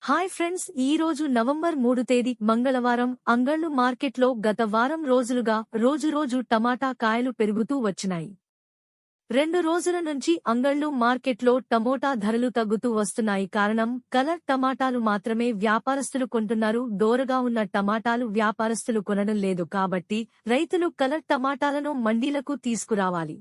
Hi friends, ఈ రోజు November 3 తేదీ మంగళవారం అంగళ్ళు మార్కెట్లో గత వారం రోజులుగా రోజు టమాటా కాయలు పెరుగుతూ వచ్చినాయి. 2 రోజుల నుంచి అంగళ్ళు మార్కెట్లో టమోటా ధరలు తగ్గుతూ వస్తున్నాయి. కారణం కలర్ టమాటాలు మాత్రమే వ్యాపారస్తులు కొంటున్నారు. దోరగా ఉన్న టమాటాలు వ్యాపారస్తులు కొనడం లేదు. కాబట్టి రైతులు కలర్ టమాటాలను మండీలకు తీసుకురావాలి.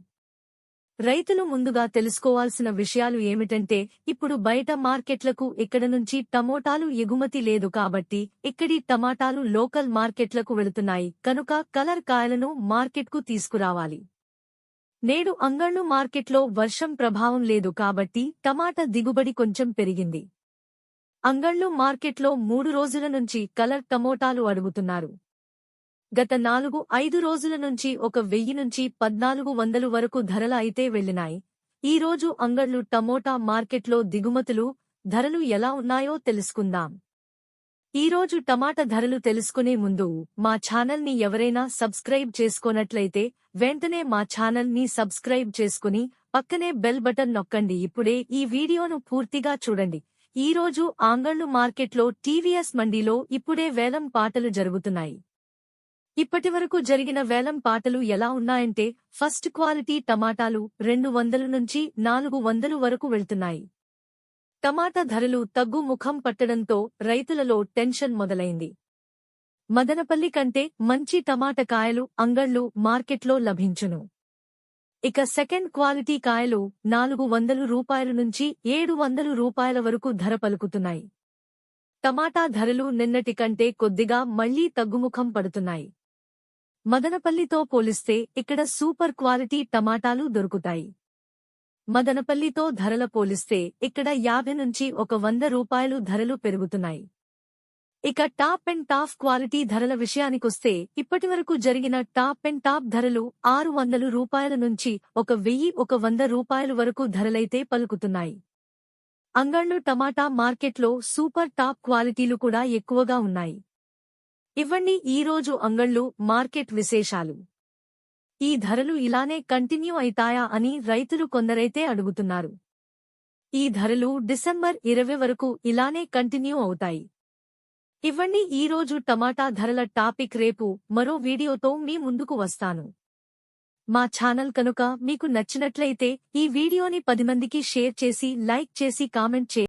రైతులు ముందుగా తెలుసుకోవాల్సిన విషయాలు ఏమిటంటే, ఇప్పుడు బయట మార్కెట్లకు ఇక్కడ నుంచి టమోటాలు ఎగుమతి లేదు. కాబట్టి ఇక్కడి టమాటాలు లోకల్ మార్కెట్లకు వెళుతున్నాయి. కనుక కలర్ కాయలను మార్కెట్కు తీసుకురావాలి. నేడు అంగళ్ళు మార్కెట్లో వర్షం ప్రభావం లేదు. కాబట్టి టమాటా దిగుబడి కొంచెం పెరిగింది. అంగళ్ళు మార్కెట్లో 3 రోజుల నుంచి కలర్ టమోటాలు అడుగుతున్నారు. గత 4-5 రోజుల నుంచి 1000 నుంచి 1400 వరకు ధరల అయితే వెళ్లినాయి. ఈ రోజు అంగళ్ళు టమోటా మార్కెట్లో దిగుమతులు ధరలు ఎలా ఉన్నాయో తెలుసుకుందాం. ఈ రోజు టమాటా ధరలు తెలుసుకునే ముందు మా ఛానల్ ని ఎవరైనా సబ్స్క్రైబ్ చేసుకోనట్లయితే వెంటనే మా ఛానల్ ని సబ్స్క్రైబ్ చేసుకుని పక్కనే బెల్ బటన్ నొక్కండి. ఇప్పుడే ఈ వీడియోను పూర్తిగా చూడండి. ఈ రోజు అంగళ్ళు మార్కెట్లో టీవీఎస్ మండీలో ఇప్పుడే వేలం పాటలు జరుగుతున్నాయి. ఇప్పటివరకు జరిగిన వేలం పాటలు ఎలా ఉన్నాయంటే, ఫస్ట్ క్వాలిటీ టమాటాలు 200 నుంచి 400 వరకు వెళ్తున్నాయి. టమాటా ధరలు తగ్గుముఖం పట్టడంతో రైతులలో టెన్షన్ మొదలైంది. మదనపల్లి కంటే మంచి టమాటా కాయలు అంగళ్ళు మార్కెట్లో లభించును. ఇక సెకండ్ క్వాలిటీ కాయలు 400 రూపాయల నుంచి 700 రూపాయల వరకు ధర పలుకుతున్నాయి. టమాటా ధరలు నిన్నటి కంటే కొద్దిగా మళ్లీ తగ్గుముఖం పడుతున్నాయి. మదనపల్లితో పోలిస్తే ఇక్కడ సూపర్ క్వాలిటీ టమాటాలు దొరుకుతాయి. మదనపల్లితో ధరల పోలిస్తే ఇక్కడ 50 నుంచి 100 రూపాయలు ధరలు పెరుగుతున్నాయి. ఇక టాప్ అండ్ టాప్ క్వాలిటీ ధరల విషయానికొస్తే, ఇప్పటివరకు జరిగిన టాప్ అండ్ టాప్ ధరలు 600 రూపాయల నుంచి 1100 రూపాయలు వరకు ధరలైతే పలుకుతున్నాయి. అంగళ్ళు టమాటా మార్కెట్లో సూపర్ టాప్ క్వాలిటీలు కూడా ఎక్కువగా ఉన్నాయి. ఇవ్వండి ఈ రోజు అంగళ్ళు మార్కెట్ విశేషాలు. ఈ ధరలు ఇలానే కంటిన్యూ అయితాయా అని రైతులు కొందరైతే అడుగుతున్నారు. ఈ ధరలు డిసెంబర్ 20 వరకు ఇలానే కంటిన్యూ అవుతాయి. ఇవ్వండి ఈ రోజు టమాటా ధరల టాపిక్. రేపు మరో వీడియోతో మీ ముందుకు వస్తాను. మా ఛానల్ కనుక మీకు నచ్చినట్లయితే ఈ వీడియోని 10 మందికి షేర్ చేసి లైక్ చేసి కామెంట్ చేయండి.